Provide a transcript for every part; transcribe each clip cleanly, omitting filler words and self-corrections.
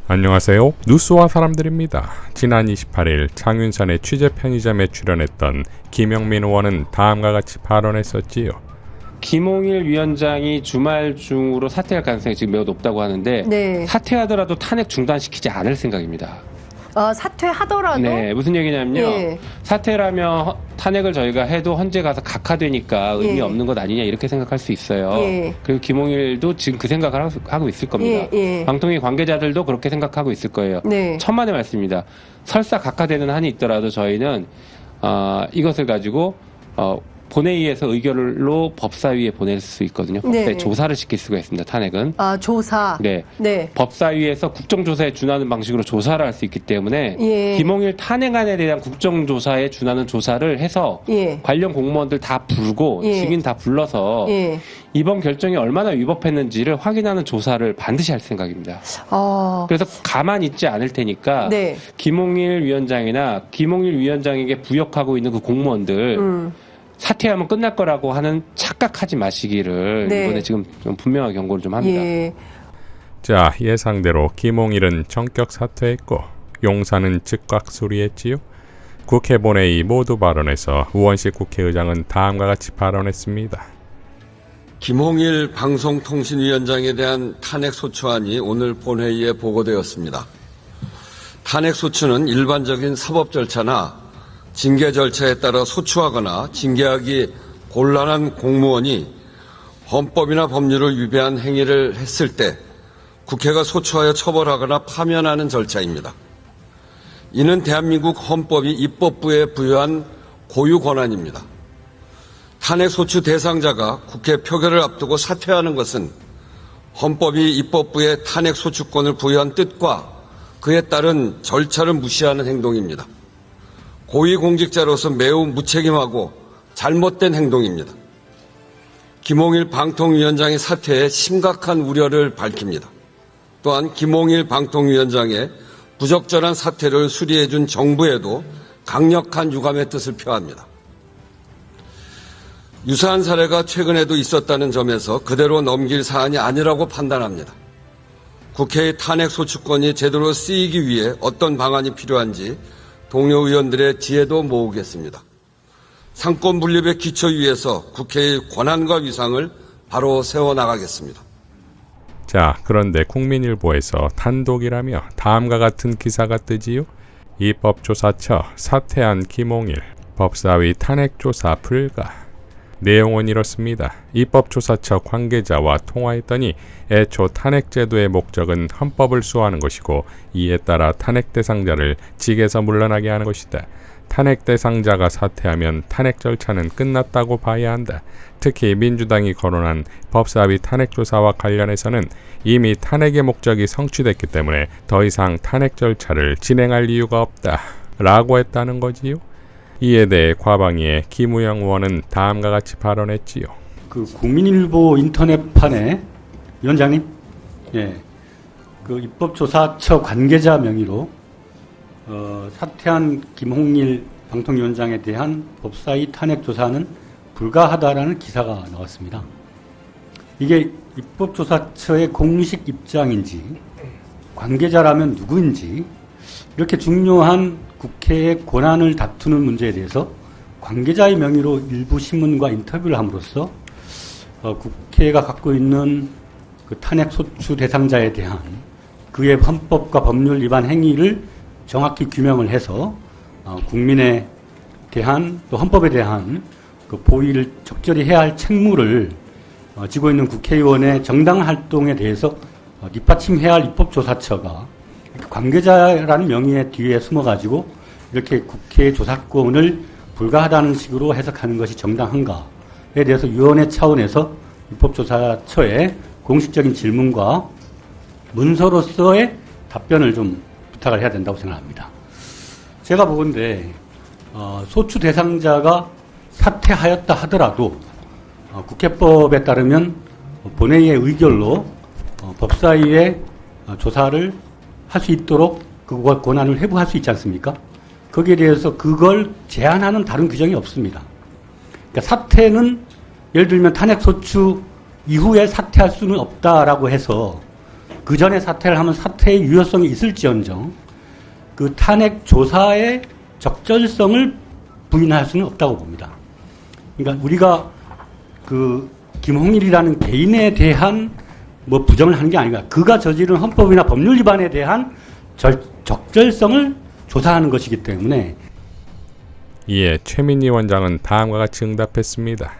안녕하세요. 뉴스와 사람들입니다. 지난 28일 장윤선의 취재 편의점에 출연했던 김영민 의원은 다음과 같이 발언했었지요. 김홍일 위원장이 주말 중으로 사퇴할 가능성이 지금 매우 높다고 하는데 네. 사퇴하더라도 탄핵 중단시키지 않을 생각입니다. 사퇴하더라도? 네, 무슨 얘기냐면요. 네. 사퇴라면 탄핵을 저희가 해도 헌재 가서 각하되니까 의미 예. 없는 것 아니냐 이렇게 생각할 수 있어요. 예. 그리고 김홍일도 지금 그 생각을 하고 있을 겁니다. 예. 방통위 관계자들도 그렇게 생각하고 있을 거예요. 네. 천만의 말씀입니다. 설사 각하되는 한이 있더라도 저희는 이것을 가지고 본회의에서 의결로 법사위에 보낼 수 있거든요. 법사위 네. 조사를 시킬 수가 있습니다. 탄핵은. 조사. 네. 네. 법사위에서 국정조사에 준하는 방식으로 조사를 할 수 있기 때문에 예. 김홍일 탄핵안에 대한 국정조사에 준하는 조사를 해서 예. 관련 공무원들 다 부르고 예. 증인 다 불러서 예. 이번 결정이 얼마나 위법했는지를 확인하는 조사를 반드시 할 생각입니다. 그래서 가만히 있지 않을 테니까 네. 김홍일 위원장이나 김홍일 위원장에게 부역하고 있는 그 공무원들 사퇴하면 끝날 거라고 하는 착각하지 마시기를 네. 이번에 지금 좀 분명하게 경고를 좀 합니다. 예. 자, 예상대로 김홍일은 전격 사퇴했고 용사는 즉각 수리했지요. 국회 본회의 모두 발언에서 우원식 국회의장은 다음과 같이 발언했습니다. 김홍일 방송통신위원장에 대한 탄핵소추안이 오늘 본회의에 보고되었습니다. 탄핵소추는 일반적인 사법 절차나 징계 절차에 따라 소추하거나 징계하기 곤란한 공무원이 헌법이나 법률을 위배한 행위를 했을 때 국회가 소추하여 처벌하거나 파면하는 절차입니다. 이는 대한민국 헌법이 입법부에 부여한 고유 권한입니다. 탄핵소추 대상자가 국회 표결을 앞두고 사퇴하는 것은 헌법이 입법부에 탄핵소추권을 부여한 뜻과 그에 따른 절차를 무시하는 행동입니다. 고위공직자로서 매우 무책임하고 잘못된 행동입니다. 김홍일 방통위원장의 사퇴에 심각한 우려를 밝힙니다. 또한 김홍일 방통위원장의 부적절한 사퇴를 수리해준 정부에도 강력한 유감의 뜻을 표합니다. 유사한 사례가 최근에도 있었다는 점에서 그대로 넘길 사안이 아니라고 판단합니다. 국회의 탄핵소추권이 제대로 쓰이기 위해 어떤 방안이 필요한지 동료 의원들의 지혜도 모으겠습니다. 상권 분립의 기초 위에서 국회의 권한과 위상을 바로 세워나가겠습니다. 자, 그런데 국민일보에서 단독이라며 다음과 같은 기사가 뜨지요. 입법조사처 사퇴한 김홍일, 법사위 탄핵조사 불가. 내용은 이렇습니다. 입법조사처 관계자와 통화했더니 애초 탄핵제도의 목적은 헌법을 수호하는 것이고 이에 따라 탄핵 대상자를 직에서 물러나게 하는 것이다. 탄핵 대상자가 사퇴하면 탄핵 절차는 끝났다고 봐야 한다. 특히 민주당이 거론한 법사위 탄핵조사와 관련해서는 이미 탄핵의 목적이 성취됐기 때문에 더 이상 탄핵 절차를 진행할 이유가 없다. 라고 했다는 거지요. 이에 대해 과방위의 김우영 의원은 다음과 같이 발언했지요. 그 국민일보 인터넷판에 위원장님, 그 입법조사처 관계자 명의로 사퇴한 김홍일 방통위원장에 대한 법사위 탄핵 조사는 불가하다라는 기사가 나왔습니다. 이게 입법조사처의 공식 입장인지 관계자라면 누구인지 이렇게 중요한 국회의 권한을 다투는 문제에 대해서 관계자의 명의로 일부 신문과 인터뷰를 함으로써 국회가 갖고 있는 그 탄핵 소추 대상자에 대한 그의 헌법과 법률 위반 행위를 정확히 규명을 해서 국민에 대한 또 헌법에 대한 그 보위를 적절히 해야 할 책무를 지고 있는 국회의원의 정당 활동에 대해서 뒷받침해야 할 입법조사처가 관계자라는 명의의 뒤에 숨어가지고 이렇게 국회 조사권을 불가하다는 식으로 해석하는 것이 정당한가에 대해서 위원회 차원에서 입법조사처의 공식적인 질문과 문서로서의 답변을 좀 부탁을 해야 된다고 생각합니다. 제가 보건대 소추 대상자가 사퇴하였다 하더라도 국회법에 따르면 본회의의 의결로 법사위에 조사를 할 수 있도록 그 권한을 회부할 수 있지 않습니까? 거기에 대해서 그걸 제한하는 다른 규정이 없습니다. 그러니까 사퇴는 예를 들면 탄핵소추 이후에 사퇴할 수는 없다라고 해서 그 전에 사퇴를 하면 사퇴의 유효성이 있을지언정 그 탄핵 조사의 적절성을 부인할 수는 없다고 봅니다. 그러니까 우리가 그 김홍일이라는 개인에 대한 뭐 부정을 하는 게 아니라 그가 저지른 헌법이나 법률 위반에 대한 적절성을 조사하는 것이기 때문에. 이에 최민희 원장은 다음과 같이 응답했습니다.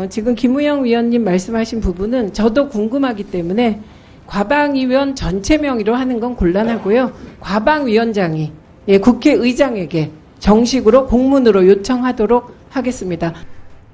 지금 김우영 위원님 말씀하신 부분은 저도 궁금하기 때문에 과방위원 전체 명의로 하는 건 곤란하고요. 과방위원장이 국회의장에게 정식으로 공문으로 요청하도록 하겠습니다.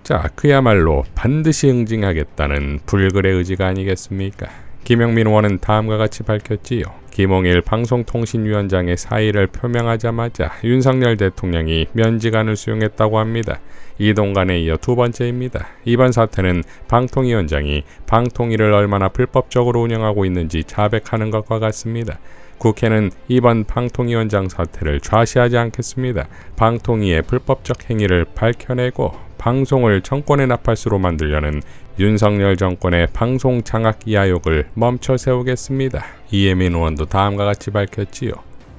자, 그야말로 반드시 응징하겠다는 불굴의 의지가 아니겠습니까? 김영민 의원은 다음과 같이 밝혔지요. 김홍일 방송통신위원장의 사의를 표명하자마자 윤석열 대통령이 면직안을 수용했다고 합니다. 이동관에 이어 두 번째입니다. 이번 사태는 방통위원장이 방통위를 얼마나 불법적으로 운영하고 있는지 자백하는 것과 같습니다. 국회는 이번 방통위원장 사태를 좌시하지 않겠습니다. 방통위의 불법적 행위를 밝혀내고 방송을 정권의 나팔수로 만들려는 윤석열 정권의 방송 장악 이하욕을 멈춰 세우겠습니다. 이혜민 의원도 다음과 같이 밝혔지요.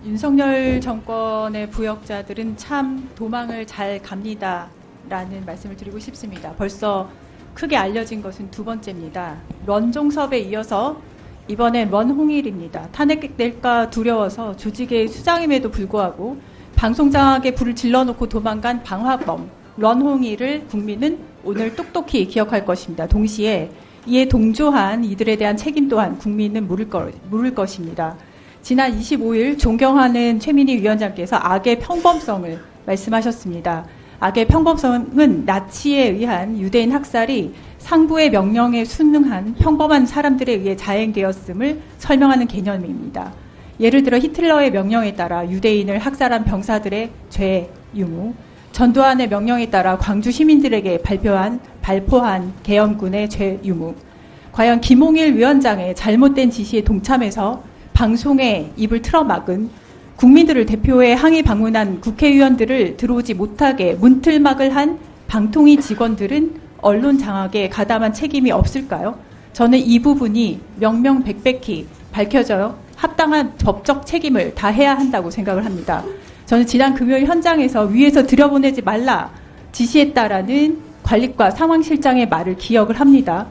윤석열 정권의 부역자들은 참 도망을 잘 갑니다 라는 말씀을 드리고 싶습니다. 벌써 크게 알려진 것은 두 번째입니다. 런종섭에 이어서 이번엔 런홍일입니다. 탄핵될까 두려워서 조직의 수장임에도 불구하고 방송장악에 불을 질러놓고 도망간 방화범 런홍일을 국민은 오늘 똑똑히 기억할 것입니다. 동시에 이에 동조한 이들에 대한 책임 또한 국민은 물을 것입니다. 지난 25일 존경하는 최민희 위원장께서 악의 평범성을 말씀하셨습니다. 악의 평범성은 나치에 의한 유대인 학살이 상부의 명령에 순응한 평범한 사람들에 의해 자행되었음을 설명하는 개념입니다. 예를 들어 히틀러의 명령에 따라 유대인을 학살한 병사들의 죄 유무, 전두환의 명령에 따라 광주 시민들에게 발포한 계엄군의 죄 유무, 과연 김홍일 위원장의 잘못된 지시에 동참해서 방송에 입을 틀어막은 국민들을 대표해 항의 방문한 국회의원들을 들어오지 못하게 문틀막을 한 방통위 직원들은 언론 장악에 가담한 책임이 없을까요? 저는 이 부분이 명명백백히 밝혀져 합당한 법적 책임을 다해야 한다고 생각을 합니다. 저는 지난 금요일 현장에서 위에서 들여보내지 말라 지시했다라는 관리과 상황실장의 말을 기억을 합니다.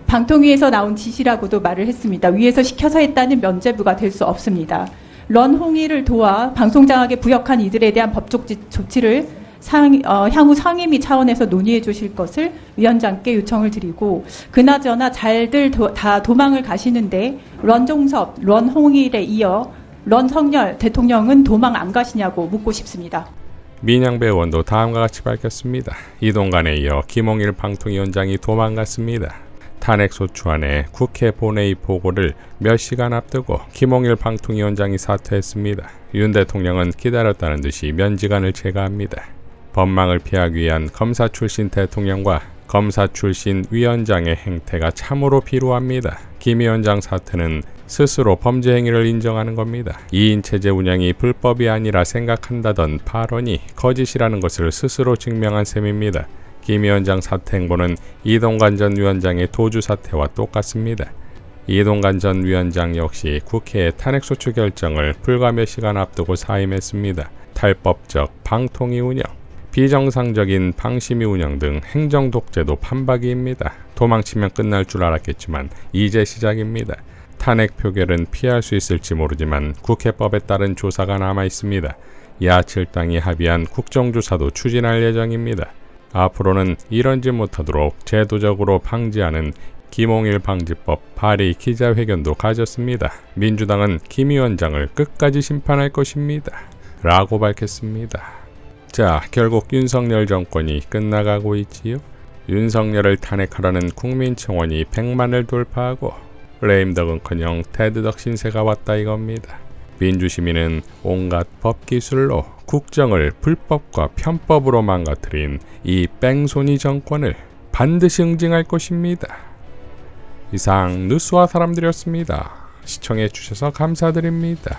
방통위에서 나온 지시라고도 말을 했습니다. 위에서 시켜서 했다는 면죄부가 될 수 없습니다. 런홍일을 도와 방송장악에 부역한 이들에 대한 법적 조치를 향후 상임위 차원에서 논의해 주실 것을 위원장께 요청을 드리고, 그나저나 잘들 다 도망을 가시는데 런종섭, 런홍일에 이어 런석열 대통령은 도망 안 가시냐고 묻고 싶습니다. 민양배 의원도 다음과 같이 밝혔습니다. 이동관에 이어 김홍일 방통위원장이 도망갔습니다. 탄핵소추안의 국회 본회의 보고를 몇 시간 앞두고 김홍일 방통위원장이 사퇴했습니다. 윤 대통령은 기다렸다는 듯이 면직안을 제거합니다. 법망을 피하기 위한 검사 출신 대통령과 검사 출신 위원장의 행태가 참으로 비루합니다. 김 위원장 사태는 스스로 범죄 행위를 인정하는 겁니다. 2인 체제 운영이 불법이 아니라 생각한다던 발언이 거짓이라는 것을 스스로 증명한 셈입니다. 김 위원장 사퇴 행보는 이동관 전 위원장의 도주 사태와 똑같습니다. 이동관 전 위원장 역시 국회의 탄핵소추 결정을 불과 몇 시간 앞두고 사임했습니다. 탈법적 방통위 운영, 비정상적인 방심위 운영 등 행정 독재도 판박이입니다. 도망치면 끝날 줄 알았겠지만 이제 시작입니다. 탄핵 표결은 피할 수 있을지 모르지만 국회법에 따른 조사가 남아 있습니다. 야 7당이 합의한 국정조사도 추진할 예정입니다. 앞으로는 이런지 못하도록 제도적으로 방지하는 김홍일 방지법 발의 기자회견도 가졌습니다. 민주당은 김 위원장을 끝까지 심판할 것입니다. 라고 밝혔습니다. 자, 결국 윤석열 정권이 끝나가고 있지요. 윤석열을 탄핵하라는 국민청원이 100만을 돌파하고 레임덕은커녕 테드덕 신세가 왔다 이겁니다. 민주시민은 온갖 법기술로 국정을 불법과 편법으로 망가뜨린 이 뺑소니 정권을 반드시 응징할 것입니다. 이상 뉴스와 사람들이었습니다. 시청해 주셔서 감사드립니다.